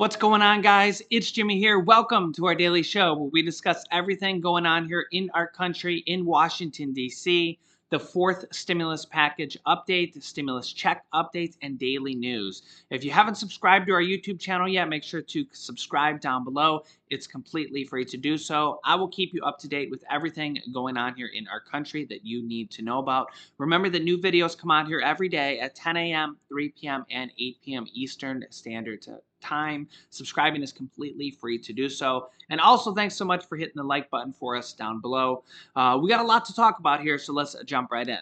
What's going on, guys? It's Jimmy here. Welcome to our daily show where we discuss everything going on here in our country in Washington, D.C., the fourth stimulus package update, the stimulus check updates, and daily news. If you haven't subscribed to our YouTube channel yet, make sure to subscribe down below. It's completely free to do so. I will keep you up to date with everything going on here in our country that you need to know about. Remember that new videos come out here every day at 10 a.m., 3 p.m., and 8 p.m. Eastern Standard Time. Subscribing is completely free to do so. And also, thanks so much for hitting the like button for us down below. We got a lot to talk about here, so let's jump right in.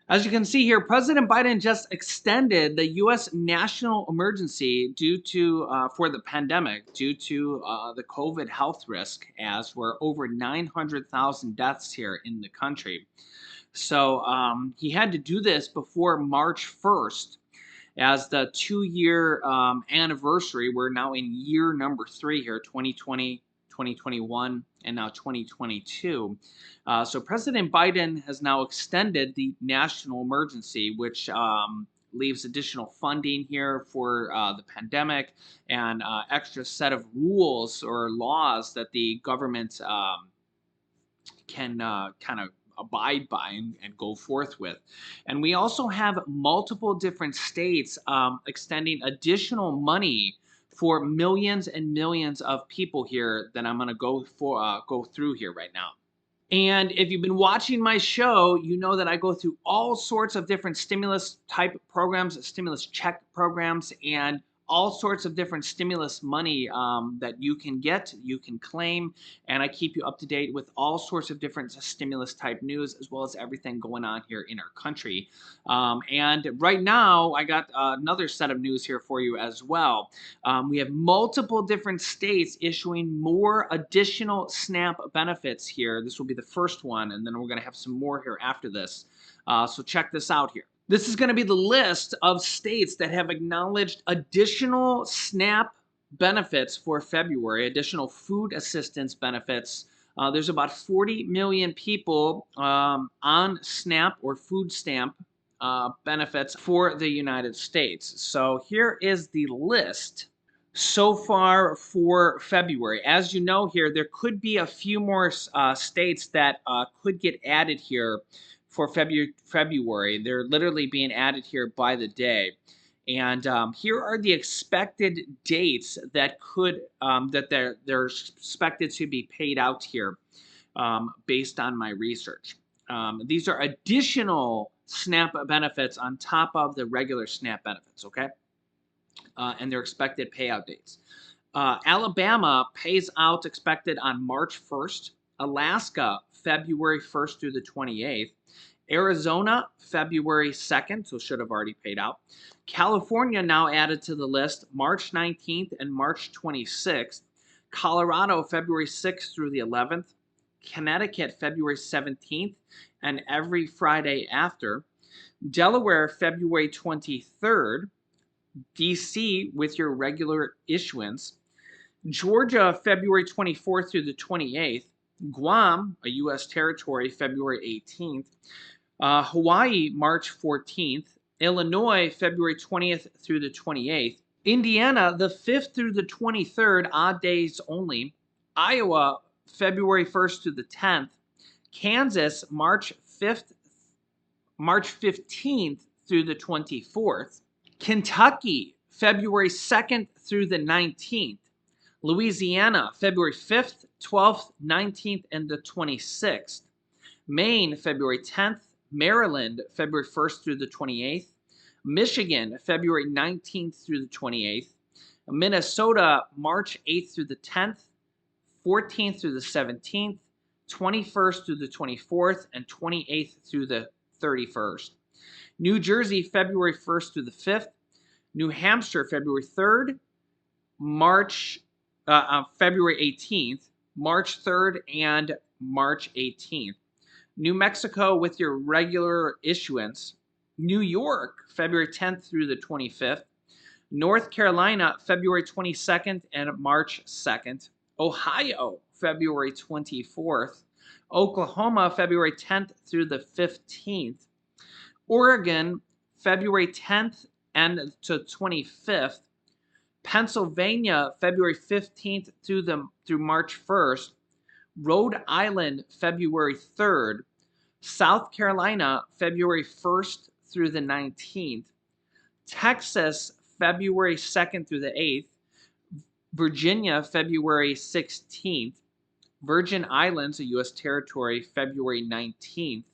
As you can see here, President Biden just extended the U.S. national emergency due to for the pandemic due to the COVID health risk, as we're over 900,000 deaths here in the country. So he had to do this before March 1st. As the 2-year anniversary, we're now in year number 3 here, 2020, 2021, and now 2022. So President Biden has now extended the national emergency, which leaves additional funding here for the pandemic and extra set of rules or laws that the government can kind of abide by and go forth with. And we also have multiple different states extending additional money for millions and millions of people here that I'm going to go through here right now. And if you've been watching my show, you know that I go through all sorts of different stimulus type programs, stimulus check programs, and all sorts of different stimulus money that you can get, you can claim, and I keep you up to date with all sorts of different stimulus type news, as well as everything going on here in our country. And right now, I got another set of news here for you as well. We have multiple different states issuing more additional SNAP benefits here. This will be the first one, and then we're going to have some more here after this. So check this out here. This is going to be the list of states that have acknowledged additional SNAP benefits for February, additional food assistance benefits. There's about 40 million people on SNAP or food stamp benefits for the United States. So here is the list so far for February. As you know here, there could be a few more states that could get added here for February. They're literally being added here by the day. And here are the expected dates that could that they're expected to be paid out here based on my research. These are additional SNAP benefits on top of the regular SNAP benefits, okay? And their expected payout dates. Alabama pays out expected on March 1st. Alaska, February 1st through the 28th. Arizona, February 2nd, so should have already paid out. California now added to the list March 19th and March 26th. Colorado, February 6th through the 11th. Connecticut, February 17th and every Friday after. Delaware, February 23rd. DC with your regular issuance. Georgia, February 24th through the 28th. Guam, a U.S. territory, February 18th. Hawaii, March 14th. Illinois, February 20th through the 28th. Indiana, the 5th through the 23rd, odd days only. Iowa, February 1st through the 10th. Kansas, March 15th through the 24th. Kentucky, February 2nd through the 19th. Louisiana, February 5th, 12th, 19th, and the 26th. Maine, February 10th. Maryland, February 1st through the 28th. Michigan, February 19th through the 28th. Minnesota, March 8th through the 10th. 14th through the 17th. 21st through the 24th. And 28th through the 31st. New Jersey, February 1st through the 5th. New Hampshire, February 3rd. February 18th. March 3rd and March 18th. New Mexico with your regular issuance. New York, February 10th through the 25th. North Carolina, February 22nd and March 2nd. Ohio, February 24th. Oklahoma, February 10th through the 15th. Oregon, February 10th and to 25th. Pennsylvania, February 15th through March 1st. Rhode Island, February 3rd. South Carolina, February 1st through the 19th. Texas, February 2nd through the 8th. Virginia, February 16th. Virgin Islands, a U.S. territory, February 19th.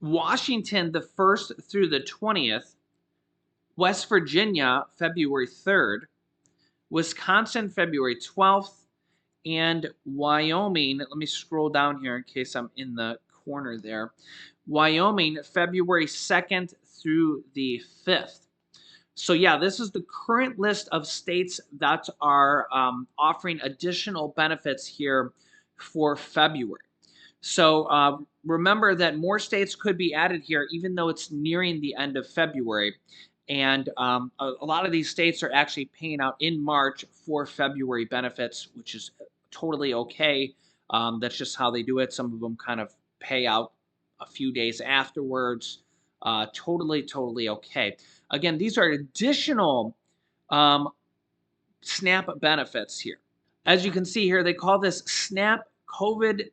Washington, the 1st through the 20th. West Virginia, February 3rd. Wisconsin, February 12th. And Wyoming, let me scroll down here in case I'm in the corner there. Wyoming, February 2nd through the 5th. So yeah, this is the current list of states that are offering additional benefits here for February. So remember that more states could be added here, even though it's nearing the end of February. And a lot of these states are actually paying out in March for February benefits, which is totally okay. That's just how they do it. Some of them kind of pay out a few days afterwards. Totally okay. Again, these are additional SNAP benefits here. As you can see here, they call this SNAP COVID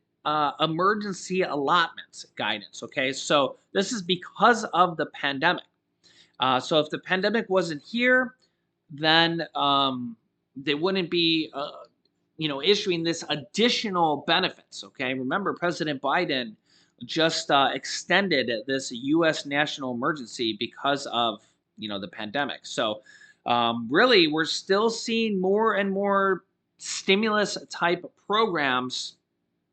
emergency allotments guidance. Okay, so this is because of the pandemic. So if the pandemic wasn't here, then they wouldn't be, issuing this additional benefits. Okay, remember President Biden just extended this U.S. national emergency because of the pandemic. So really, we're still seeing more and more stimulus type programs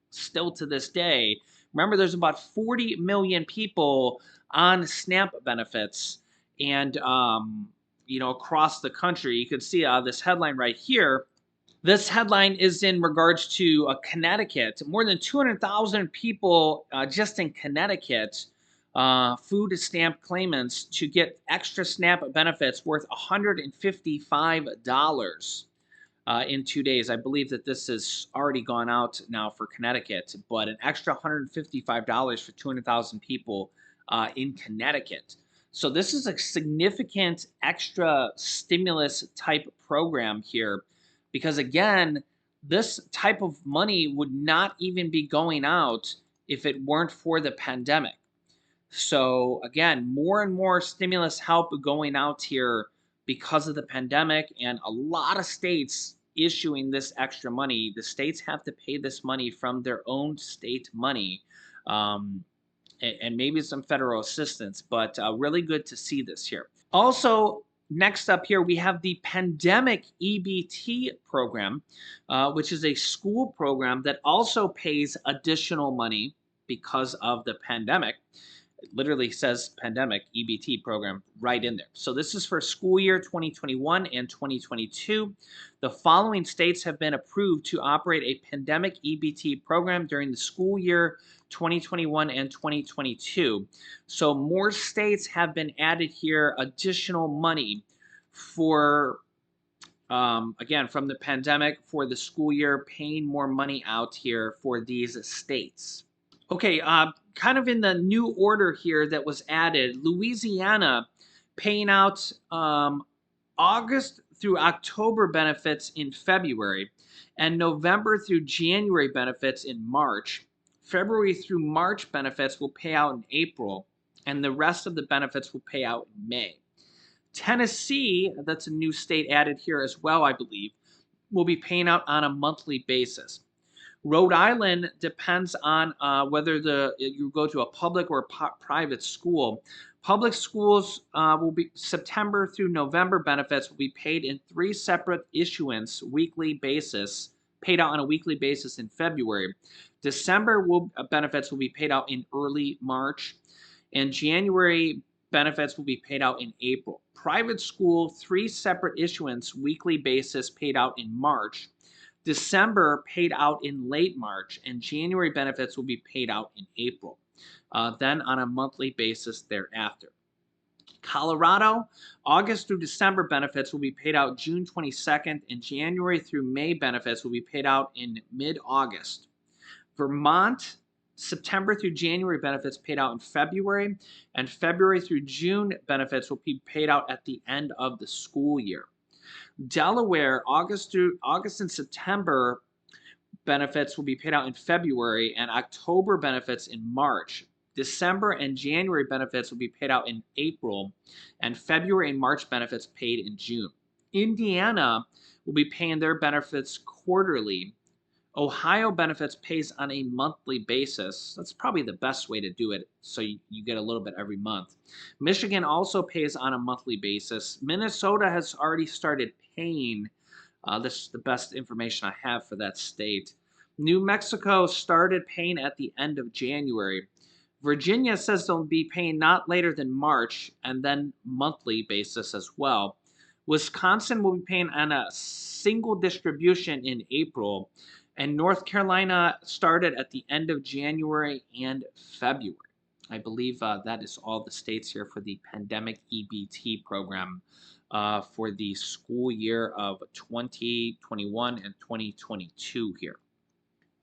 still to this day. Remember, there's about 40 million people on SNAP benefits, and across the country. You could see this headline right here. This headline is in regards to Connecticut. More than 200,000 people just in Connecticut, food stamp claimants, to get extra SNAP benefits worth $155 in 2 days. I believe that this has already gone out now for Connecticut, but an extra $155 for 200,000 people in Connecticut. So this is a significant extra stimulus type program here, because again, this type of money would not even be going out if it weren't for the pandemic. So again, more and more stimulus help going out here because of the pandemic, and a lot of states issuing this extra money. The states have to pay this money from their own state money, and maybe some federal assistance, but really good to see this here. Also, next up here, we have the Pandemic EBT program, which is a school program that also pays additional money because of the pandemic. It literally says Pandemic EBT program right in there. So this is for school year 2021 and 2022. The following states have been approved to operate a Pandemic EBT program during the school year 2021 and 2022. So more states have been added here, additional money for, again, from the pandemic for the school year, paying more money out here for these states. Okay, kind of in the new order here that was added, Louisiana paying out August through October benefits in February, and November through January benefits in March. February through March benefits will pay out in April, and the rest of the benefits will pay out in May. Tennessee, that's a new state added here as well, I believe, will be paying out on a monthly basis. Rhode Island depends on whether you go to a public or private school. Public schools will be September through November benefits will be paid in 3 separate issuance weekly basis, paid out on a weekly basis in February. December benefits will be paid out in early March, and January benefits will be paid out in April. Private school, 3 separate issuance weekly basis paid out in March. December paid out in late March, and January benefits will be paid out in April, then on a monthly basis thereafter. Colorado, August through December benefits will be paid out June 22nd, and January through May benefits will be paid out in mid-August. Vermont, September through January benefits paid out in February, and February through June benefits will be paid out at the end of the school year. Delaware, August and September benefits will be paid out in February, and October benefits in March. December and January benefits will be paid out in April, and February and March benefits paid in June. Indiana will be paying their benefits quarterly. Ohio benefits pays on a monthly basis. That's probably the best way to do it, so you get a little bit every month. Michigan also pays on a monthly basis. Minnesota has already started paying. This is the best information I have for that state. New Mexico started paying at the end of January. Virginia says they'll be paying not later than March and then monthly basis as well. Wisconsin will be paying on a single distribution in April, and North Carolina started at the end of January and February. I believe that is all the states here for the pandemic EBT program for the school year of 2021 and 2022 here.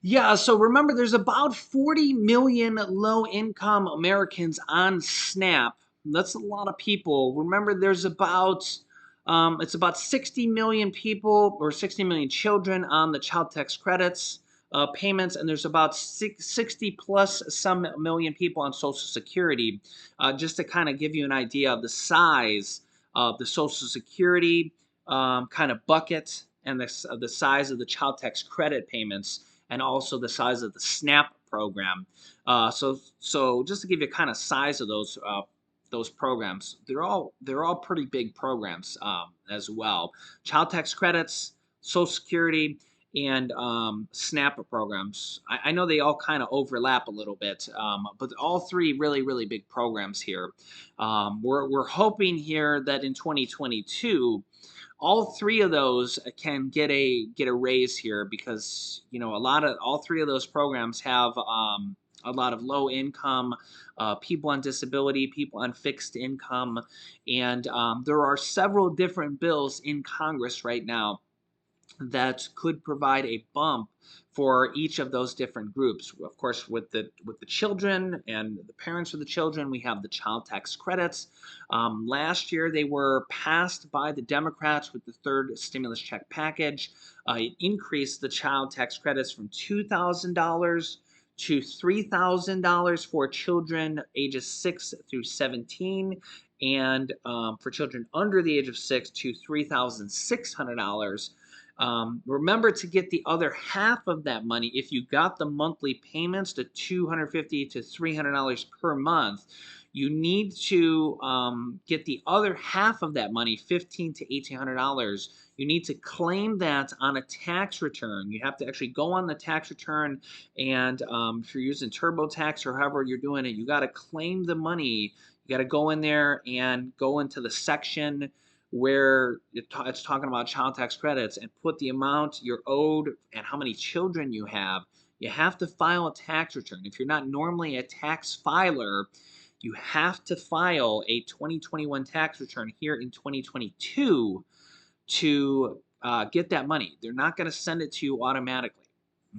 Yeah, so remember, there's about 40 million low-income Americans on SNAP. That's a lot of people. Remember, there's it's about 60 million people or 60 million children on the child tax credits payments, and there's about 60 plus some million people on Social Security. Just to kind of give you an idea of the size of the Social Security kind of bucket and the size of the child tax credit payments, and also the size of the SNAP program. So just to give you a kind of size of those programs, they're all pretty big programs as well. Child tax credits, Social Security, and SNAP programs. I know they all kind of overlap a little bit, but all three really big programs here. We're hoping here that in 2022. All three of those can get a raise here, because all three of those programs have a lot of low income people on disability, people on fixed income, and there are several different bills in Congress right now that could provide a bump for each of those different groups. Of course, with the children and the parents of the children, we have the child tax credits. Last year, they were passed by the Democrats with the third stimulus check package. It increased the child tax credits from $2,000 to $3,000 for children ages 6 through 17, and for children under the age of 6 to $3,600. Remember to get the other half of that money. If you got the monthly payments to $250 to $300 per month, you need to get the other half of that money, $1,500 to $1,800. You need to claim that on a tax return. You have to actually go on the tax return, and if you're using TurboTax or however you're doing it, you got to claim the money. You got to go in there and go into the section where it's talking about child tax credits and put the amount you're owed and how many children you have. You have to file a tax return. If you're not normally a tax filer, you have to file a 2021 tax return here in 2022 to get that money. They're not going to send it to you automatically.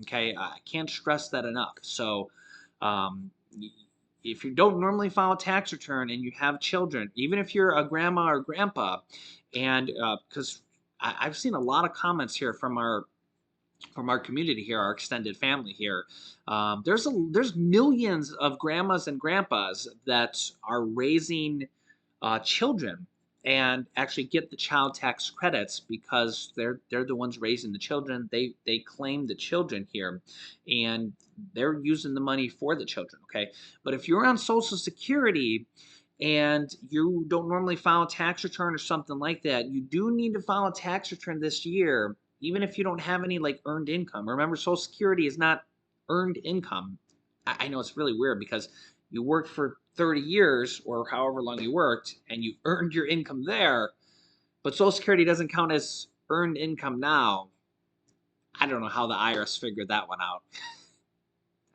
Okay, I can't stress that enough. So if you don't normally file a tax return and you have children, even if you're a grandma or grandpa, and because I've seen a lot of comments here from our community here, our extended family here, there's millions of grandmas and grandpas that are raising children and actually get the child tax credits because they're the ones raising the children. They claim the children here, and they're using the money for the children. Okay, but if you're on Social Security and you don't normally file a tax return or something like that, you do need to file a tax return this year, even if you don't have any like earned income. Remember, Social Security is not earned income. I know it's really weird because you worked for 30 years or however long you worked and you earned your income there, but Social Security doesn't count as earned income now. I don't know how the IRS figured that one out.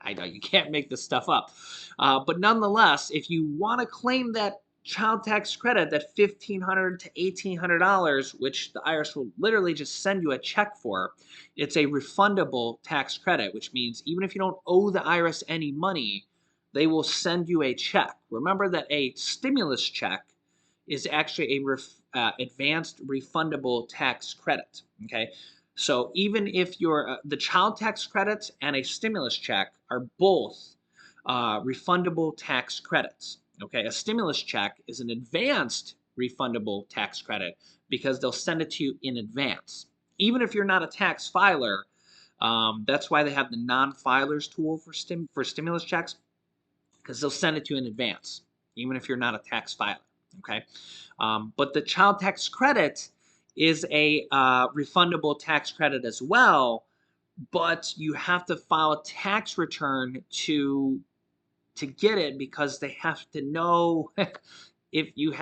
I know you can't make this stuff up. But nonetheless, if you want to claim that child tax credit, that $1,500 to $1,800, which the IRS will literally just send you a check for, it's a refundable tax credit, which means even if you don't owe the IRS any money, they will send you a check. Remember that a stimulus check is actually a advanced refundable tax credit. Okay, so even if you're the child tax credit and a stimulus check are both refundable tax credits. Okay, a stimulus check is an advanced refundable tax credit because they'll send it to you in advance. Even if you're not a tax filer, that's why they have the non-filers tool for stimulus checks, because they'll send it to you in advance, even if you're not a tax filer. Okay, but the child tax credit is a refundable tax credit as well, but you have to file a tax return to get it because they have to know if you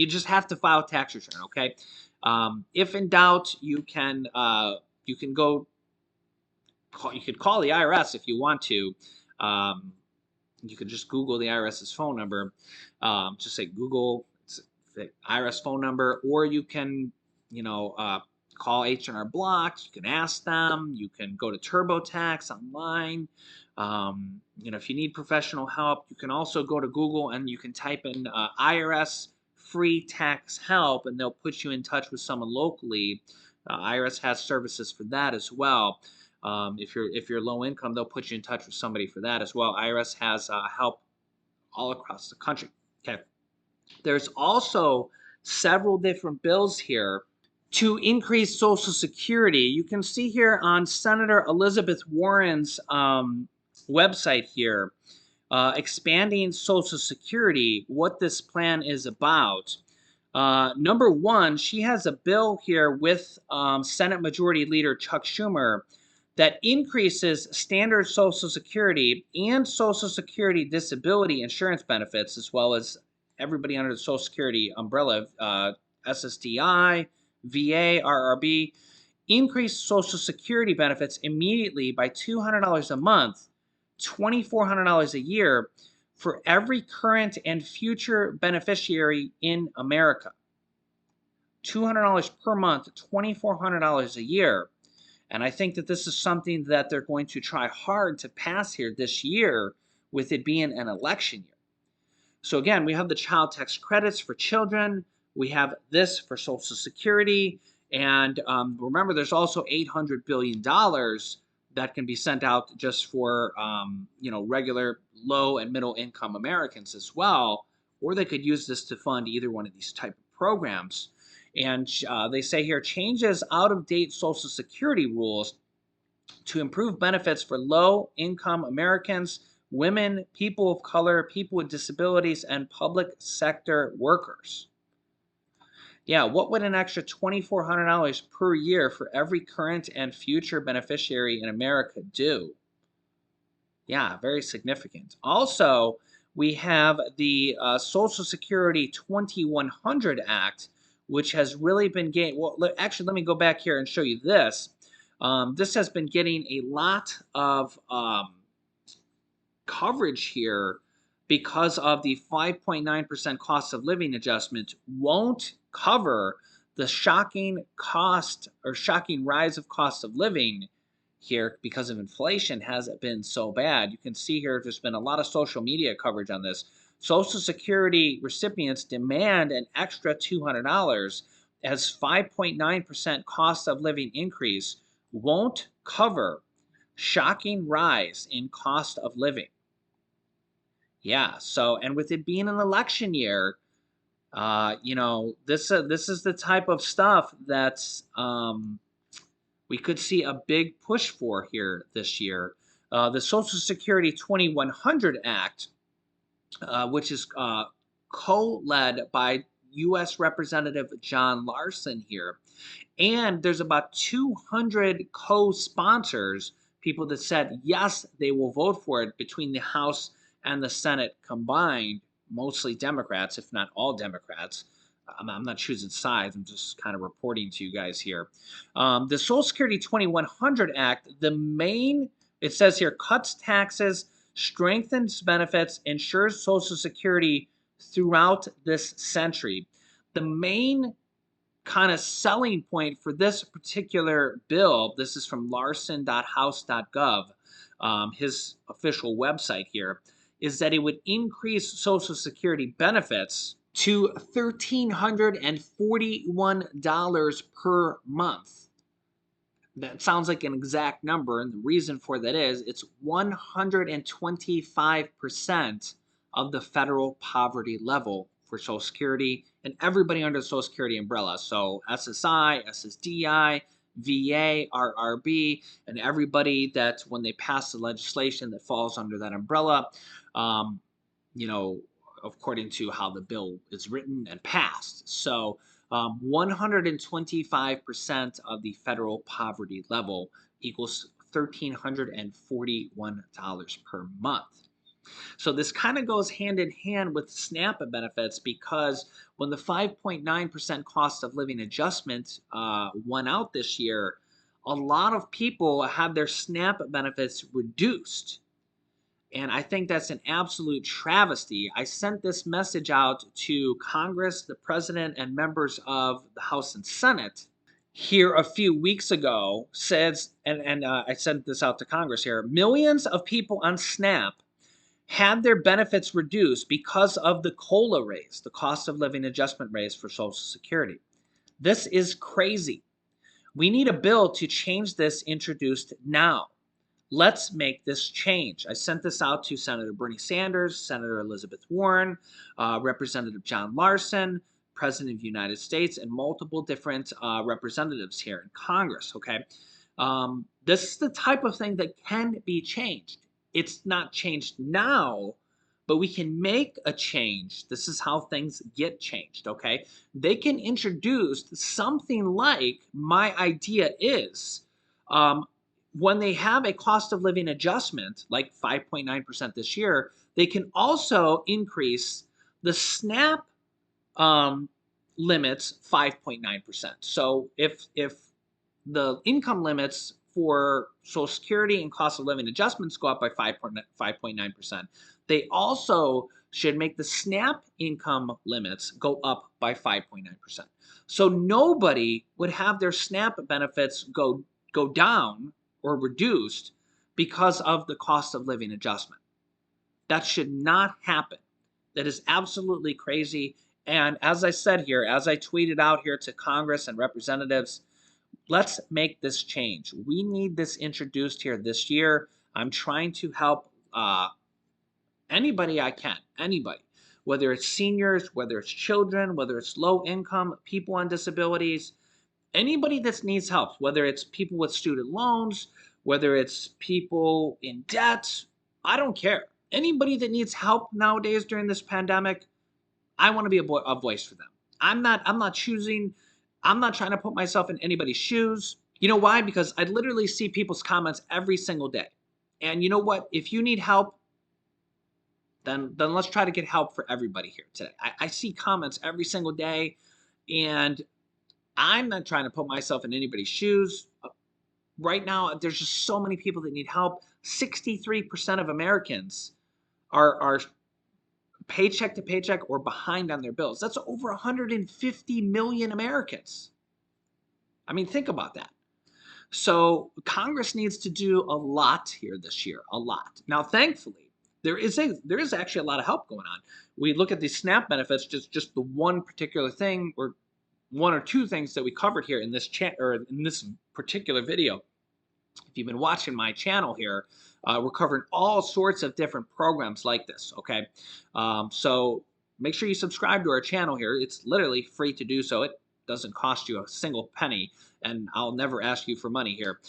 just have to file a tax return. Okay, if in doubt, you can go you could call the IRS if you want to. Um, you could just Google the IRS's phone number. Just say Google the IRS phone number, or you can, you know, call H&R Block. You can ask them. You can go to TurboTax online. You know, if you need professional help, you can also go to Google and you can type in IRS free tax help, and they'll put you in touch with someone locally. IRS has services for that as well. If you're low income, they'll put you in touch with somebody for that as well. IRS has help all across the country. Okay. There's also several different bills here to increase Social Security. You can see here on Senator Elizabeth Warren's website here, expanding Social Security, what this plan is about. Number one, she has a bill here with Senate Majority Leader Chuck Schumer that increases standard Social Security and Social Security disability insurance benefits, as well as everybody under the Social Security umbrella, SSDI, VA, RRB, increase Social Security benefits immediately by $200 a month, $2,400 a year for every current and future beneficiary in America. $200 per month, $2,400 a year. And I think that this is something that they're going to try hard to pass here this year, with it being an election year. So again, we have the child tax credits for children. We have this for Social Security. And remember, there's also $800 billion that can be sent out just for you know, regular low and middle income Americans as well. Or they could use this to fund either one of these type of programs. And they say here, changes out-of-date Social Security rules to improve benefits for low-income Americans, women, people of color, people with disabilities, and public sector workers. Yeah, what would an extra $2,400 per year for every current and future beneficiary in America do? Yeah, very significant. Also, we have the Social Security 2100 Act, which has really been getting, well, actually, let me go back here and show you this. This has been getting a lot of coverage here because of the 5.9% cost of living adjustment won't cover the shocking cost or shocking rise of cost of living here because of inflation has been so bad. You can see here there's been a lot of social media coverage on this. Social Security recipients demand an extra $200 as 5.9% cost of living increase won't cover shocking rise in cost of living. Yeah, so and with it being an election year, you know, this is the type of stuff that's we could see a big push for here this year. The Social Security 2100 Act, which is co-led by U.S. Representative John Larson here. And there's about 200 co-sponsors, people that said, yes, they will vote for it between the House and the Senate combined, mostly Democrats, if not all Democrats. I'm not choosing sides. I'm just kind of reporting to you guys here. The Social Security 2100 Act, it says here, cuts taxes, strengthens benefits, ensures Social Security throughout this century. The main kind of selling point for this particular bill, this is from larson.house.gov, his official website here, is that it would increase Social Security benefits to $1,341 per month. That sounds like an exact number, and the reason for that is it's 125% of the federal poverty level for Social Security and everybody under the Social Security umbrella. So SSI, SSDI, VA, RRB, and everybody that when they pass the legislation that falls under that umbrella, um, you know, according to how the bill is written and passed. So 125% of the federal poverty level equals $1,341 per month. So this kind of goes hand in hand with SNAP benefits because when the 5.9% cost of living adjustment went out this year, a lot of people had their SNAP benefits reduced. And I think that's an absolute travesty. I sent this message out to Congress, the president, and members of the House and Senate here a few weeks ago. Says, and I sent this out to Congress here. Millions of people on SNAP had their benefits reduced because of the COLA raise, the cost of living adjustment raise for Social Security. This is crazy. We need a bill to change this introduced now. Let's make this change. I sent this out to Senator Bernie Sanders, Senator Elizabeth Warren, Representative John Larson, President of the United States, and multiple different representatives here in Congress, okay? This is the type of thing that can be changed. It's not changed now, but we can make a change. This is how things get changed, okay? They can introduce something like my idea is, when they have a cost of living adjustment, like 5.9% this year, they can also increase the SNAP limits 5.9%. So if the income limits for Social Security and cost of living adjustments go up by 5.9%, they also should make the SNAP income limits go up by 5.9%. So nobody would have their SNAP benefits go down or reduced because of the cost of living adjustment. That should not happen. That is absolutely crazy. And as I said here, as I tweeted out here to Congress and representatives, let's make this change. We need this introduced here this year. I'm trying to help anybody I can, anybody, whether it's seniors, whether it's children, whether it's low income, people on disabilities, anybody that needs help, whether it's people with student loans, whether it's people in debt, I don't care. Anybody that needs help nowadays during this pandemic, I want to be a voice for them. I'm not trying to put myself in anybody's shoes. You know why? Because I literally see people's comments every single day. And you know what? If you need help, then let's try to get help for everybody here today. I see comments every single day, and I'm not trying to put myself in anybody's shoes. Right now, there's just so many people that need help. 63% of Americans are paycheck to paycheck or behind on their bills. That's over 150 million Americans. I mean, think about that. So Congress needs to do a lot here this year, a lot. Now, thankfully, there is actually a lot of help going on. We look at these SNAP benefits, just the one particular thing or one or two things that we covered here in this chat or in this particular video. If you've been watching my channel here, we're covering all sorts of different programs like this, okay? So make sure you subscribe to our channel here. It's literally free to do so. It doesn't cost you a single penny, and I'll never ask you for money here.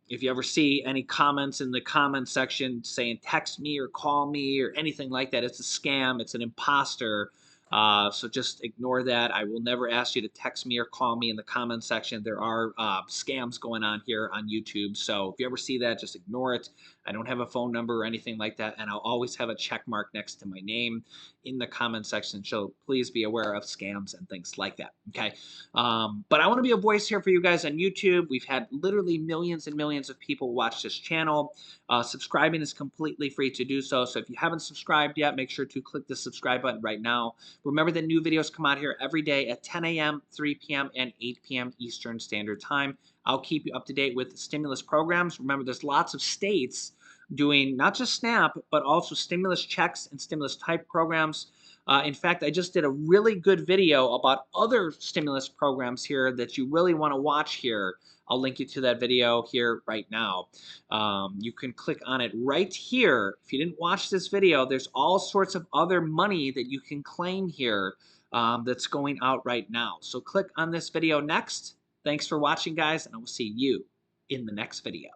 If you ever see any comments in the comment section saying text me or call me or anything like that, it's a scam, it's an imposter. So just ignore that. I will never ask you to text me or call me in the comment section. There are scams going on here on YouTube. So if you ever see that, just ignore it. I don't have a phone number or anything like that. And I'll always have a check mark next to my name in the comment section. So please be aware of scams and things like that. Okay. But I want to be a voice here for you guys on YouTube. We've had literally millions and millions of people watch this channel. Subscribing is completely free to do so. So if you haven't subscribed yet, make sure to click the subscribe button right now. Remember that new videos come out here every day at 10 a.m., 3 p.m., and 8 p.m. Eastern Standard Time. I'll keep you up to date with stimulus programs. Remember, there's lots of states doing not just SNAP, but also stimulus checks and stimulus type programs. In fact, I just did a really good video about other stimulus programs here that you really want to watch here. I'll link you to that video here right now. You can click on it right here. If you didn't watch this video, there's all sorts of other money that you can claim here that's going out right now. So click on this video next. Thanks for watching, guys, and I will see you in the next video.